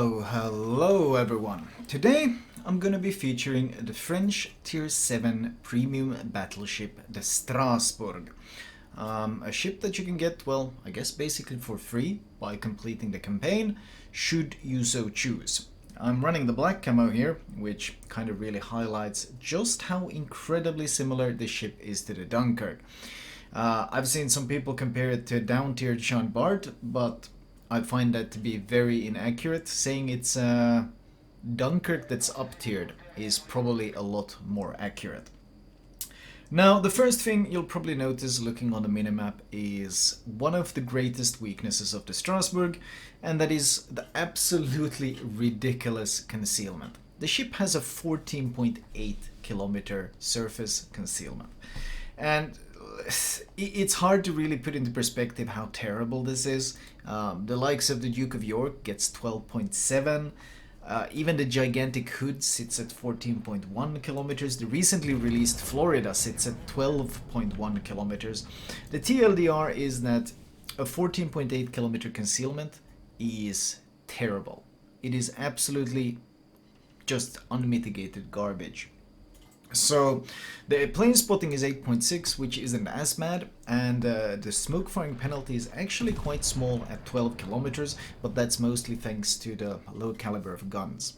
Hello everyone. Today I'm gonna be featuring the French Tier 7 premium battleship, the Strasbourg. A ship that you can get, well, I guess basically for free by completing the campaign, should you so choose. I'm running the black camo here, which kind of really highlights just how incredibly similar this ship is to the Dunkerque. I've seen some people compare it to a down-tiered Jean Bart, but I find that to be very inaccurate. Saying it's Dunkirk that's up-tiered is probably a lot more accurate. Now, the first thing you'll probably notice looking on the minimap is one of the greatest weaknesses of the Strasbourg, and that is the absolutely ridiculous concealment. The ship has a 14.8 kilometer surface concealment, and it's hard to really put into perspective how terrible this is. The likes of the Duke of York gets 12.7. Even the gigantic Hood sits at 14.1 kilometers. The recently released Florida sits at 12.1 kilometers. The TLDR is that a 14.8 kilometer concealment is terrible. It is absolutely just unmitigated garbage. So the plane spotting is 8.6, which isn't as bad, and the smoke firing penalty is actually quite small at 12 kilometers, but that's mostly thanks to the low caliber of guns.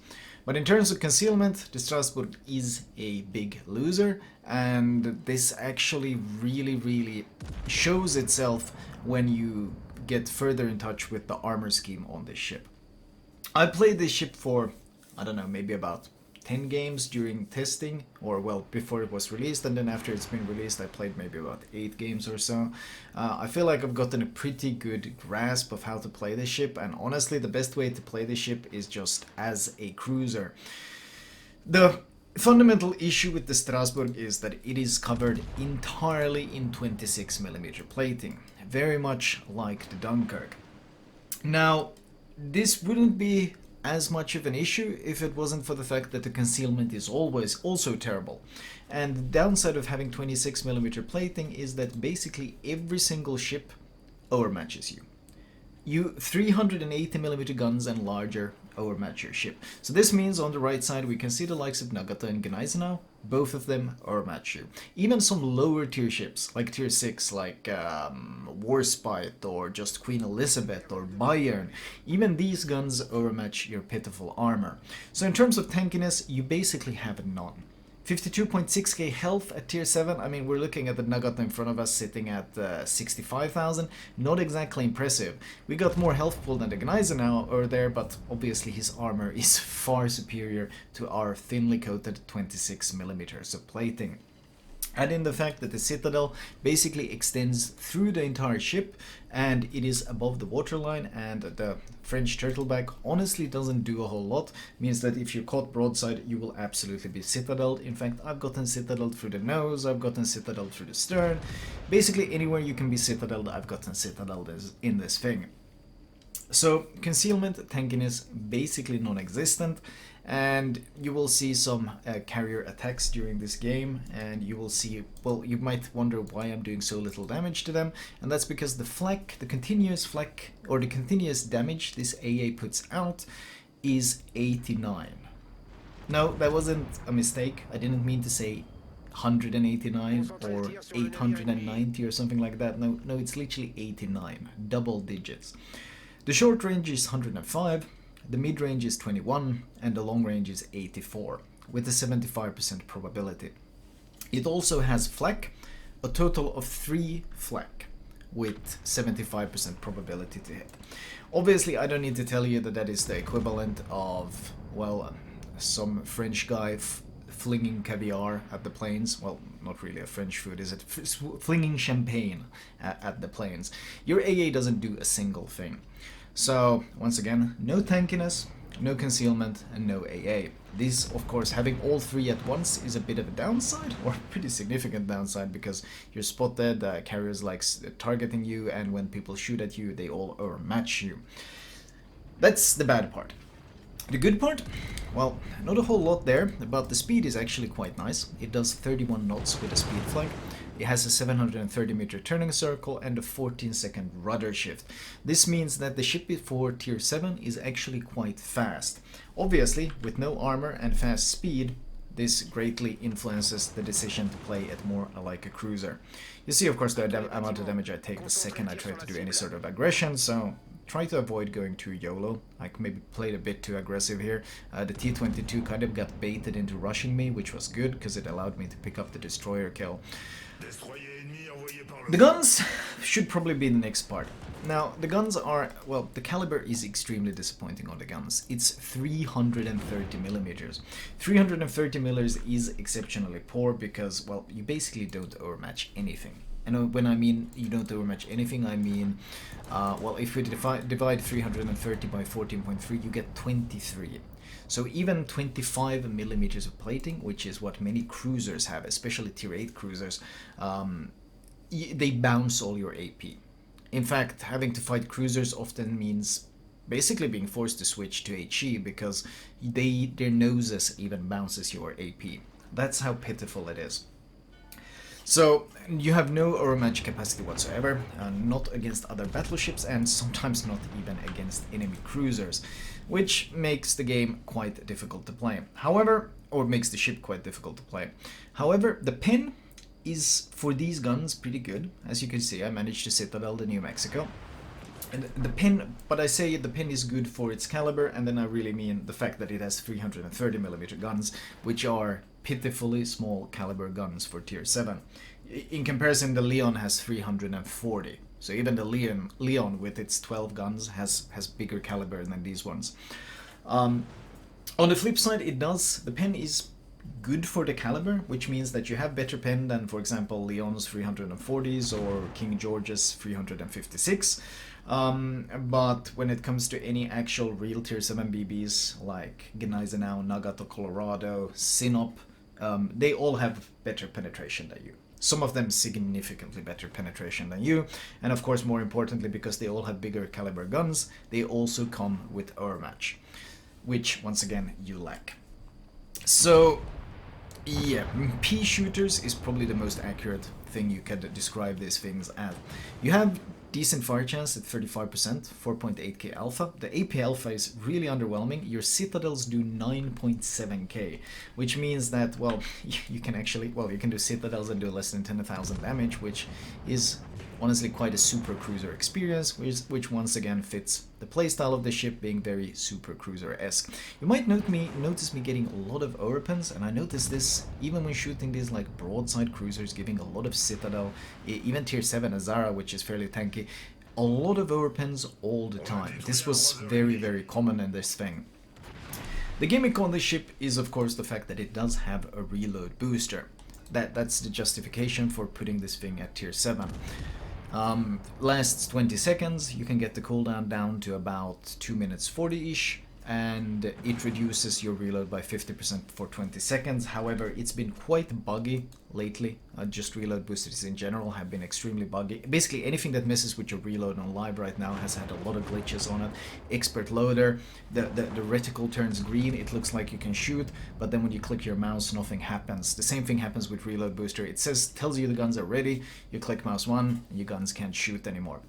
But in terms of concealment, the Strasbourg is a big loser, and this actually really shows itself when you get further in touch with the armor scheme on this ship. I played this ship for, I don't know, maybe about 10 games during testing, or well, before it was released, and then after it's been released I played maybe about 8 games or so. I feel like I've gotten a pretty good grasp of how to play this ship, and honestly the best way to play this ship is just as a cruiser. The fundamental issue with the Strasbourg is that it is covered entirely in 26mm plating, very much like the Dunkirk. Now, this wouldn't be as much of an issue if it wasn't for the fact that the concealment is always also terrible. And the downside of having 26mm plating is that basically every single ship overmatches you. 380mm guns and larger overmatch your ship. So this means on the right side we can see the likes of Nagata and Gneisenau. Both of them overmatch you. Even some lower tier ships, like tier 6, like Warspite or just Queen Elizabeth or Bayern, even these guns overmatch your pitiful armor. So in terms of tankiness, you basically have none. 52.6k health at tier 7, I mean, we're looking at the Nagata in front of us sitting at 65,000, not exactly impressive. We got more health pool than the Gneisenau over there, but obviously his armor is far superior to our thinly coated 26mm of plating. Add in the fact that the Citadel basically extends through the entire ship, and it is above the waterline, and the French turtleback honestly doesn't do a whole lot. Means that if you're caught broadside, you will absolutely be citadeled. In fact, I've gotten citadeled through the nose, I've gotten citadeled through the stern. Basically anywhere you can be citadeled, I've gotten citadeled in this thing. So concealment, tankiness, basically non-existent, and you will see some carrier attacks during this game, and you will see, well, you might wonder why I'm doing so little damage to them, and that's because the flak, the continuous flak, or the continuous damage this AA puts out is 89. No, that wasn't a mistake. I didn't mean to say 189 or 890 or something like that. No, it's literally 89, double digits. The short range is 105, the mid range is 21, and the long range is 84, with a 75% probability. It also has flak, a total of 3 flak, with 75% probability to hit. Obviously, I don't need to tell you that that is the equivalent of, well, some French guy flinging caviar at the planes. Well, not really a French food, is it? Flinging champagne at the planes. Your AA doesn't do a single thing. So, once again, no tankiness, no concealment, and no AA. This, of course, having all 3 at once is a bit of a downside, or a pretty significant downside, because you're spotted, carriers like targeting you, and when people shoot at you, they all overmatch you. That's the bad part. The good part? Well, not a whole lot there, but the speed is actually quite nice. It does 31 knots with a speed flag. It has a 730 meter turning circle and a 14-second rudder shift. This means that the ship for tier 7 is actually quite fast. Obviously, with no armor and fast speed, this greatly influences the decision to play it more like a cruiser. You see, of course, the amount of damage I take the second I try to do any sort of aggression, so try to avoid going too YOLO. I maybe played a bit too aggressive here. The T-22 kind of got baited into rushing me, which was good, because it allowed me to pick up the destroyer kill. The guns should probably be the next part. Now, the guns are, well, the caliber is extremely disappointing on the guns. It's 330 millimeters. 330 millimeters is exceptionally poor because, well, you basically don't overmatch anything. And when I mean you don't overmatch anything, I mean, well, if we divide 330 by 14.3, you get 23. So even 25 millimeters of plating, which is what many cruisers have, especially tier 8 cruisers, they bounce all your AP. In fact, having to fight cruisers often means basically being forced to switch to HE because their noses even bounces your AP. That's how pitiful it is. So you have no overmatch capacity whatsoever, not against other battleships and sometimes not even against enemy cruisers, which makes the game quite difficult to play. However, or makes the ship quite difficult to play. However, the pin is for these guns pretty good. As you can see, I managed to Citadel the New Mexico. And the pin, but I say the pin is good for its caliber, and then I really mean the fact that it has 330 millimeter guns, which are pitifully small caliber guns for tier 7. In comparison, the Leon has 340. So even the Leon with its 12 guns has bigger caliber than these ones. On the flip side, the pen is good for the caliber, which means that you have better pen than, for example, Leon's 340s or King George's 356. But when it comes to any actual real tier 7 BBs like Gneisenau, Nagato, Colorado, Sinop, they all have better penetration than you. Some of them significantly better penetration than you, and of course, more importantly, because they all have bigger caliber guns, they also come with overmatch, which once again you lack. So yeah, P shooters is probably the most accurate thing you could describe these things as. You have decent fire chance at 35%, 4.8k alpha. The AP alpha is really underwhelming. Your citadels do 9.7k, which means that, well, you can actually, well, you can do citadels and do less than 10,000 damage, which is honestly quite a super cruiser experience, which once again fits the playstyle of the ship being very super cruiser-esque. You might notice me getting a lot of overpens, and I noticed this even when shooting these like broadside cruisers, giving a lot of citadel, even tier 7 Azara, which is fairly tanky, a lot of overpens all the time. This was very, very common in this thing. The gimmick on this ship is of course the fact that it does have a reload booster. That's the justification for putting this thing at tier 7. Lasts 20 seconds, you can get the cooldown down to about 2 minutes 40-ish, and it reduces your reload by 50% for 20 seconds. However, it's been quite buggy lately. Just reload boosters in general have been extremely buggy. Basically anything that messes with your reload on live right now has had a lot of glitches on it. Expert loader, the reticle turns green, it looks like you can shoot, but then when you click your mouse nothing happens. The same thing happens with reload booster. It tells you the guns are ready, you click mouse 1, and your guns can't shoot anymore.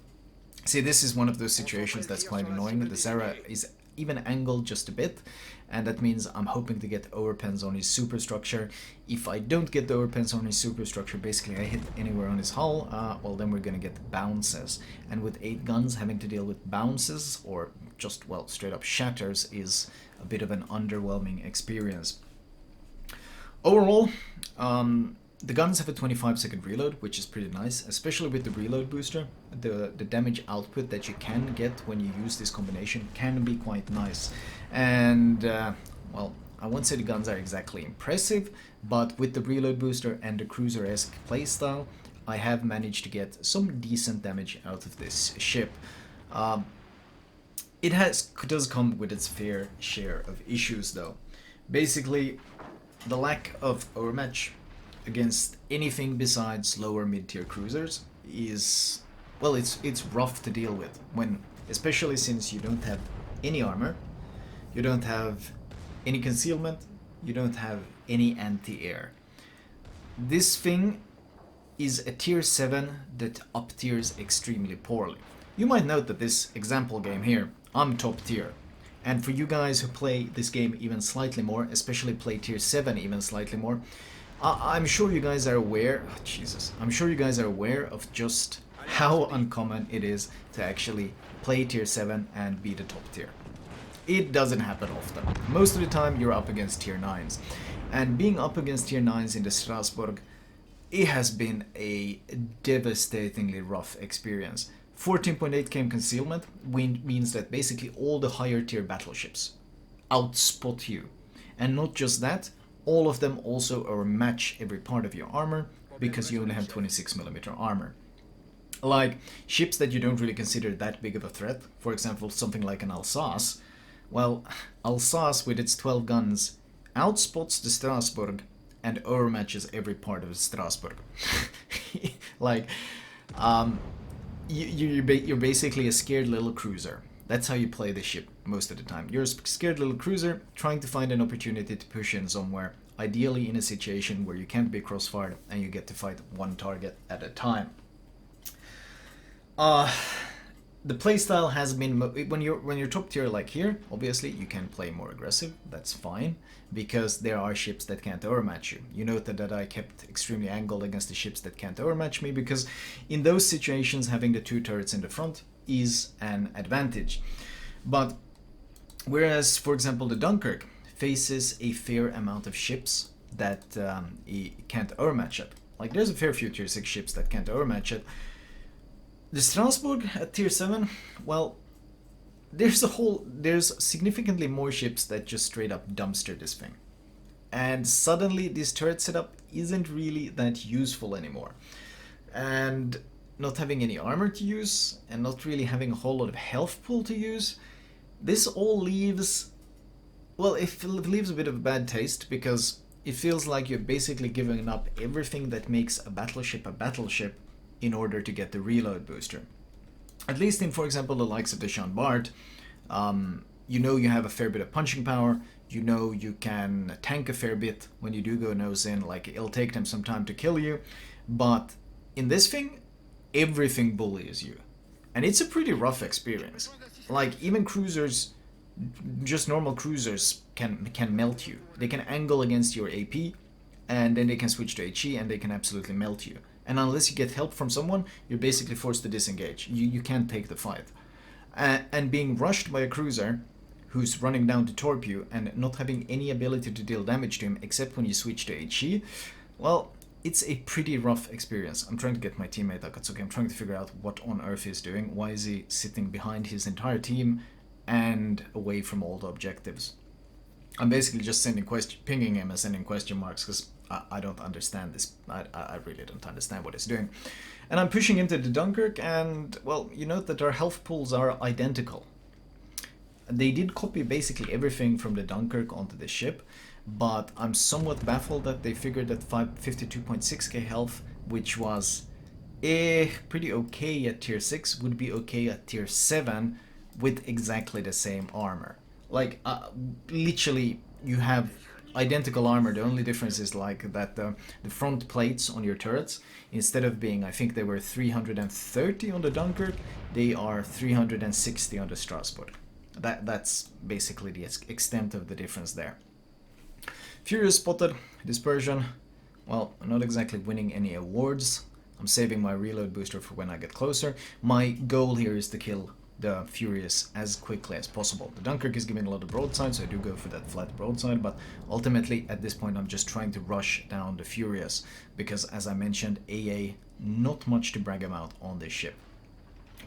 See, this is one of those situations that's quite annoying. The Zara is even angled just a bit, and that means I'm hoping to get overpens on his superstructure. If I don't get the overpens on his superstructure, basically I hit anywhere on his hull, well then we're gonna get bounces. And with 8 guns, having to deal with bounces or just, well, straight up shatters is a bit of an underwhelming experience. Overall, the guns have a 25-second reload, which is pretty nice, especially with the reload booster. The damage output that you can get when you use this combination can be quite nice. And, well, I won't say the guns are exactly impressive, but with the reload booster and the cruiser-esque playstyle, I have managed to get some decent damage out of this ship. It does come with its fair share of issues, though. Basically, the lack of overmatch against anything besides lower mid-tier cruisers is, well, it's rough to deal with, when, especially since you don't have any armor, you don't have any concealment, you don't have any anti-air. This thing is a tier 7 that up tiers extremely poorly. You might note that this example game here, I'm top tier. And for you guys who play this game even slightly more, especially play tier 7 even slightly more, I'm sure you guys are aware, oh, Jesus, I'm sure you guys are aware of just how uncommon it is to actually play tier 7 and be the top tier. It doesn't happen often. Most of the time you're up against tier 9s. And being up against tier 9s in the Strasbourg, it has been a devastatingly rough experience. 14.8 km concealment means that basically all the higher tier battleships outspot you. And not just that, all of them also overmatch every part of your armor because you only have 26mm armor. Like ships that you don't really consider that big of a threat, for example something like an Alsace, well, Alsace with its 12 guns outspots the Strasbourg and overmatches every part of the Strasbourg. Like, you're basically a scared little cruiser. That's how you play the ship most of the time. You're a scared little cruiser trying to find an opportunity to push in somewhere, ideally in a situation where you can't be crossfired and you get to fight one target at a time. The playstyle has been, when you're top tier like here, obviously you can play more aggressive, that's fine, because there are ships that can't overmatch you. You noted that I kept extremely angled against the ships that can't overmatch me, because in those situations having the 2 turrets in the front is an advantage. But whereas, for example, the Dunkerque faces a fair amount of ships that it can't overmatch it. Like there's a fair few tier 6 ships that can't overmatch it. The Strasbourg at tier 7, well, there's significantly more ships that just straight up dumpster this thing. And suddenly this turret setup isn't really that useful anymore. And not having any armor to use, and not really having a whole lot of health pool to use, this all leaves, well, it leaves a bit of a bad taste, because it feels like you're basically giving up everything that makes a battleship in order to get the reload booster. At least in, for example, the likes of the Jean Bart, you know you have a fair bit of punching power, you know you can tank a fair bit when you do go nose in, like it'll take them some time to kill you, but in this thing, everything bullies you. And it's a pretty rough experience. Like even cruisers, just normal cruisers can melt you. They can angle against your AP, and then they can switch to HE and they can absolutely melt you. And unless you get help from someone, you're basically forced to disengage. You can't take the fight. And being rushed by a cruiser who's running down to torp you and not having any ability to deal damage to him except when you switch to HE, well, it's a pretty rough experience. I'm trying to get my teammate Akatsuki. I'm trying to figure out what on earth he's doing. Why is he sitting behind his entire team and away from all the objectives? I'm basically just pinging him and sending question marks because I don't understand this. I really don't understand what he's doing. And I'm pushing into the Dunkerque, and, well, you note that our health pools are identical. They did copy basically everything from the Dunkerque onto the ship, but I'm somewhat baffled that they figured that 52.6k health, which was pretty okay at tier 6, would be okay at tier 7 with exactly the same armor. Like, literally, you have identical armor. The only difference is like that the front plates on your turrets, instead of being, I think they were 330 on the Dunkerque, they are 360 on the Strasbourg. That's basically the extent of the difference there. Furious spotted, dispersion. Well, I'm not exactly winning any awards. I'm saving my reload booster for when I get closer. My goal here is to kill the Furious as quickly as possible. The Dunkerque is giving a lot of broadside, so I do go for that flat broadside, but ultimately at this point I'm just trying to rush down the Furious, because as I mentioned, AA, not much to brag about on this ship.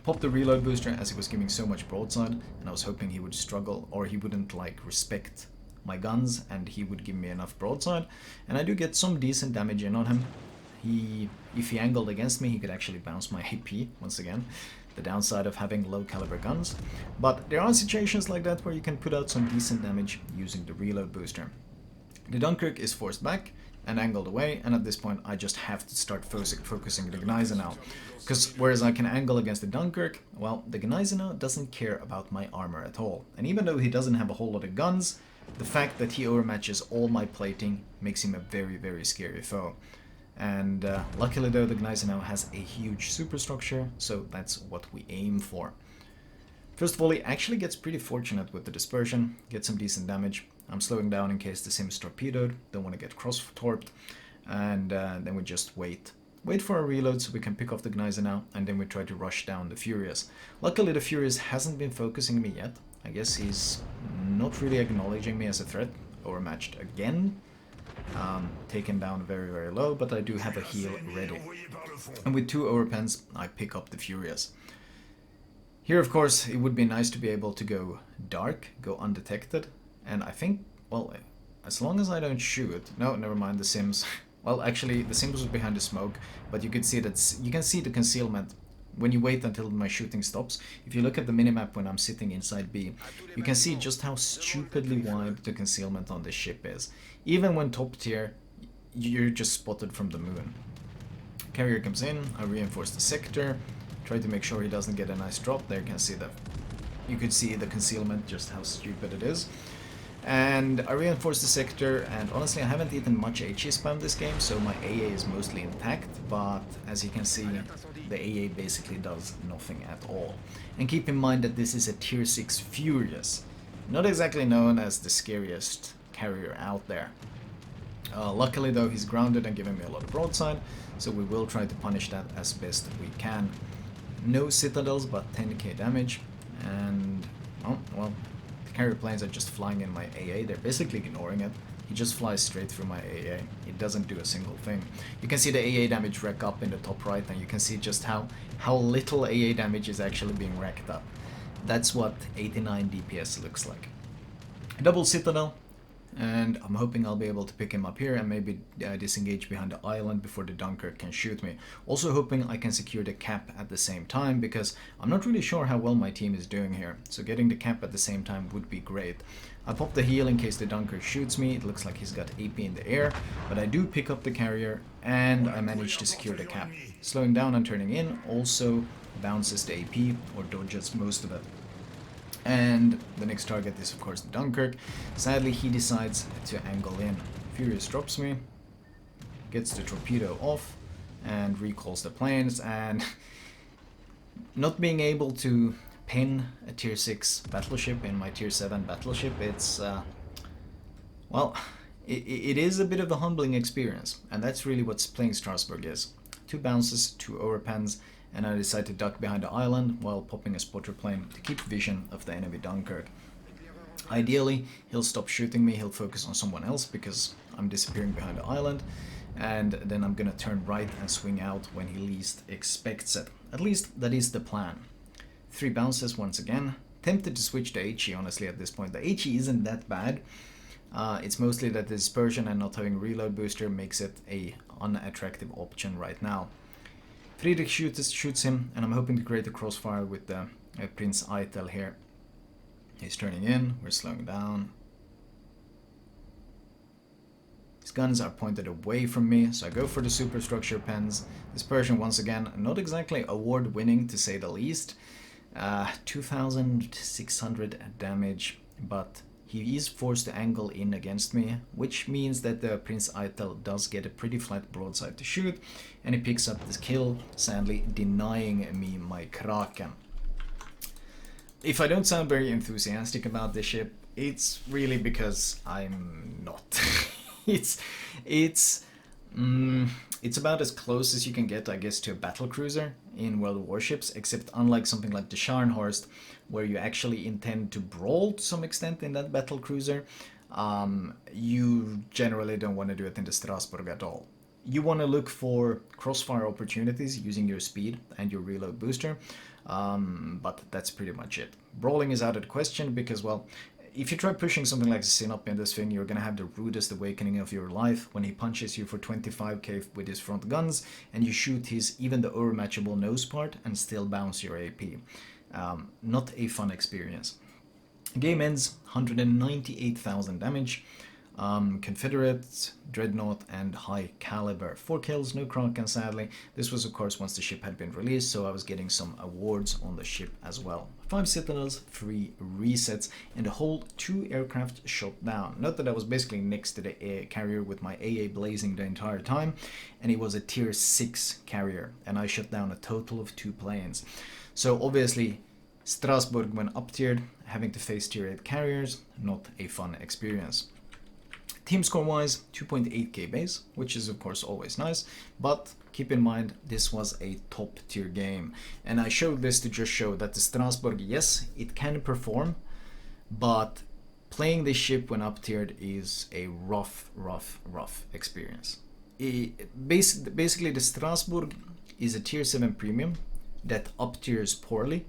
Popped the reload booster as he was giving so much broadside, and I was hoping he would struggle, or he wouldn't like respect my guns, and he would give me enough broadside, and I do get some decent damage in on him. If he angled against me, he could actually bounce my AP once again. The downside of having low caliber guns, but there are situations like that where you can put out some decent damage using the reload booster. The Dunkerque is forced back and angled away, and at this point I just have to start focusing the Gneisenau, because whereas I can angle against the Dunkerque, well, the Gneisenau doesn't care about my armor at all, and even though he doesn't have a whole lot of guns, the fact that he overmatches all my plating makes him a very, very scary foe. And luckily though, the Gneisenau has a huge superstructure, so that's what we aim for. First volley actually gets pretty fortunate with the dispersion, gets some decent damage. I'm slowing down in case the sim is torpedoed, don't want to get cross-torped, and then we just wait. Wait for a reload so we can pick off the Gneisenau, and then we try to rush down the Furious. Luckily the Furious hasn't been focusing me yet. I guess he's not really acknowledging me as a threat. Overmatched again. Taken down very, very low, but I do have a heal ready. And with 2 overpens, I pick up the Furious. Here, of course, it would be nice to be able to go dark, go undetected, and I think, well, as long as I don't shoot... No, never mind, the Sims... Well, actually, the Sims was behind the smoke, but you could see that you can see the concealment when you wait until my shooting stops. If you look at the minimap when I'm sitting inside B, you can see just how stupidly wide the concealment on this ship is. Even when top tier, you're just spotted from the moon. Carrier comes in, I reinforce the sector, try to make sure he doesn't get a nice drop. There you could see the concealment, just how stupid it is. And I reinforce the sector, and honestly I haven't eaten much HE spam this game, so my AA is mostly intact, but as you can see, the AA basically does nothing at all. And keep in mind that this is a tier 6 Furious, not exactly known as the scariest carrier out there. Luckily though, he's grounded and giving me a lot of broadside, so we will try to punish that as best we can. No citadels, but 10k damage, and oh well, the carrier planes are just flying in my AA. They're basically ignoring it. He just flies straight through my AA. It doesn't do a single thing. You can see the AA damage rack up in the top right, and you can see just how little AA damage is actually being racked up. That's what 89 DPS looks like. A double citadel, and I'm hoping I'll be able to pick him up here and maybe disengage behind the island before the Dunkerque can shoot me. Also hoping I can secure the cap at the same time, because I'm not really sure how well my team is doing here, so getting the cap at the same time would be great. I pop the heal in case the Dunkerque shoots me. It looks like he's got AP in the air, but I do pick up the carrier and I manage to secure the cap. Slowing down and turning in also bounces the AP or dodges most of it. And the next target is of course the Dunkerque. Sadly he decides to angle in. Furious drops me, gets the torpedo off and recalls the planes, and not being able to pin a tier 6 battleship in my tier 7 battleship, it's well, it is a bit of a humbling experience, and that's really what playing Strasbourg is. 2 bounces, 2 overpens, and I decide to duck behind the island while popping a spotter plane to keep vision of the enemy Dunkerque. Ideally, he'll stop shooting me, he'll focus on someone else because I'm disappearing behind the island, and then I'm gonna turn right and swing out when he least expects it. At least that is the plan. 3 bounces once again. Tempted to switch to HE honestly at this point. The HE isn't that bad. It's mostly that the dispersion and not having reload booster makes it a unattractive option right now. Friedrich shoots him, and I'm hoping to create a crossfire with the Prince Eitel here. He's turning in, we're slowing down. His guns are pointed away from me, so I go for the superstructure pens. Dispersion once again, not exactly award-winning to say the least. 2600 damage, but he is forced to angle in against me, which means that the Prince Eitel does get a pretty flat broadside to shoot, and he picks up this kill, sadly denying me my Kraken. If I don't sound very enthusiastic about this ship, it's really because I'm not. It's about as close as you can get, I guess, to a battlecruiser in World of Warships, except unlike something like the Scharnhorst, where you actually intend to brawl to some extent in that battlecruiser, you generally don't want to do it in the Strasbourg at all. You want to look for crossfire opportunities using your speed and your reload booster, but that's pretty much it. Brawling is out of the question because, well, if you try pushing something like Sinop in this thing, you're gonna have the rudest awakening of your life when he punches you for 25k with his front guns, and you shoot even the overmatchable nose part and still bounce your AP. Not a fun experience. Game ends, 198,000 damage. Confederate, Dreadnought, and High Caliber. 4 kills, no Kraken sadly. This was of course once the ship had been released, so I was getting some awards on the ship as well. 5 Citadels, 3 resets, and a whole 2 aircraft shot down. Note that I was basically next to the carrier with my AA blazing the entire time, and it was a tier 6 carrier, and I shot down a total of 2 planes. So obviously Strasbourg when up tiered, having to face tier 8 carriers, not a fun experience. Team score wise, 2.8k base, which is of course always nice, but keep in mind this was a top tier game. And I showed this to just show that the Strasbourg, yes, it can perform, but playing this ship when up tiered is a rough experience. Basically the Strasbourg is a tier 7 premium that up tiers poorly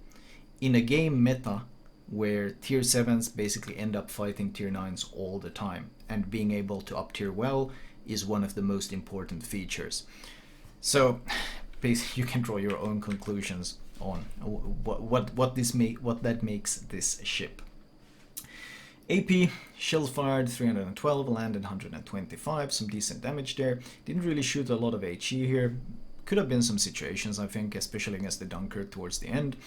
in a game meta where tier 7s basically end up fighting tier 9s all the time, and being able to up tier well is one of the most important features. So basically you can draw your own conclusions on what that makes this ship. AP, shells fired 312, landed 125, some decent damage there. Didn't really shoot a lot of HE here. Could have been some situations, I think, especially against the Dunkerque towards the end.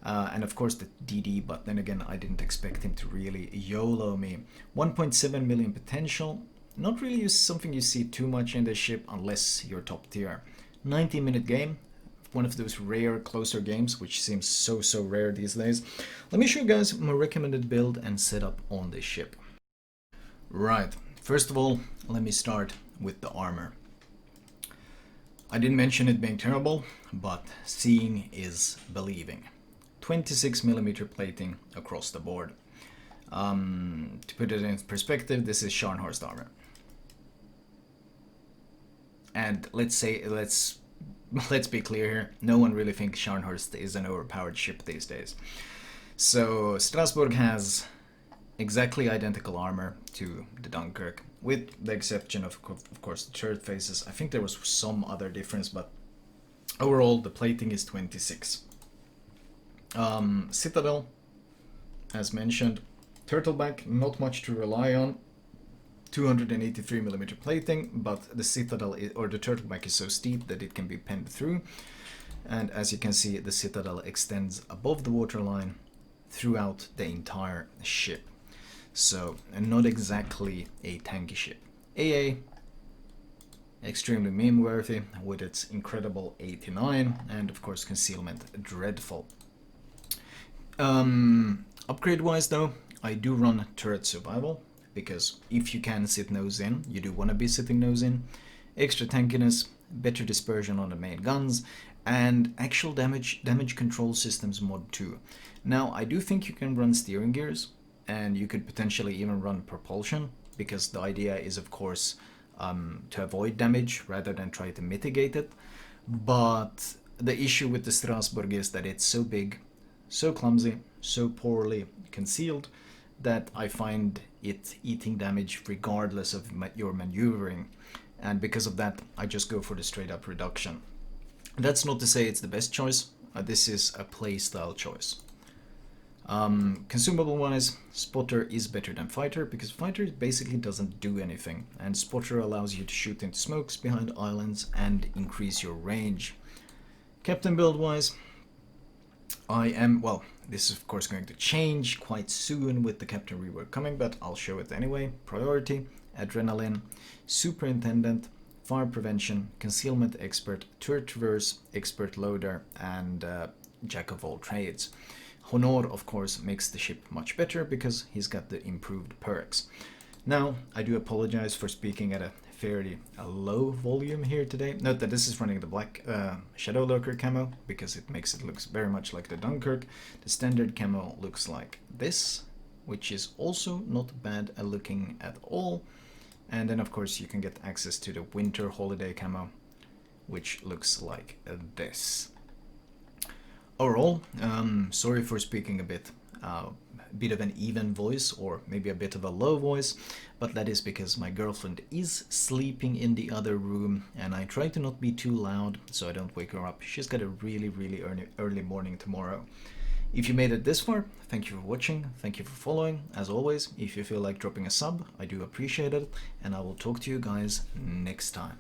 And of course the DD, but then again I didn't expect him to really YOLO me. 1.7 million potential, not really something you see too much in this ship unless you're top tier. 90-minute game, one of those rare closer games which seems so rare these days. Let me show you guys my recommended build and setup on this ship. Right, first of all let me start with the armor. I didn't mention it being terrible, but seeing is believing. 26mm plating across the board. To put it in perspective, this is Scharnhorst armor. And let's be clear here, no one really thinks Scharnhorst is an overpowered ship these days. So Strasbourg has exactly identical armor to the Dunkerque, with the exception of course the turret faces. I think there was some other difference, but overall the plating is 26. Citadel, as mentioned, turtleback, not much to rely on. 283mm plating, but the Citadel or the turtleback is so steep that it can be penned through. And as you can see, the Citadel extends above the waterline throughout the entire ship. So, not exactly a tanky ship. AA, extremely meme worthy with its incredible 89, and of course concealment dreadful. Upgrade wise though, I do run turret survival, because if you can sit nose in, you do want to be sitting nose in. Extra tankiness, better dispersion on the main guns, and actual damage control systems mod 2. Now I do think you can run steering gears, and you could potentially even run propulsion, because the idea is of course to avoid damage rather than try to mitigate it. But the issue with the Strasbourg is that it's so big, so clumsy, so poorly concealed, that I find it eating damage regardless of your maneuvering, and because of that I just go for the straight up reduction. That's not to say it's the best choice, this is a playstyle choice. Consumable wise, Spotter is better than Fighter, because Fighter basically doesn't do anything, and Spotter allows you to shoot into smokes behind islands and increase your range. Captain build wise, well, this is of course going to change quite soon with the Captain rework coming, but I'll show it anyway. Priority, Adrenaline, Superintendent, Fire Prevention, Concealment Expert, Turret Traverse, Expert Loader, and Jack of all trades. Honor of course makes the ship much better because he's got the improved perks. Now, I do apologize for speaking at a fairly low volume here today. Note that this is running the black Shadow Lurker camo, because it makes it look very much like the Dunkerque. The standard camo looks like this, which is also not bad looking at all. And then of course you can get access to the Winter Holiday camo, which looks like this. Overall, sorry for speaking a bit of an even voice, or maybe a bit of a low voice, but that is because my girlfriend is sleeping in the other room and I try to not be too loud so I don't wake her up. She's got a really early morning tomorrow. If you made it this far, thank you for watching, thank you for following. As always, if you feel like dropping a sub, I do appreciate it, and I will talk to you guys next time.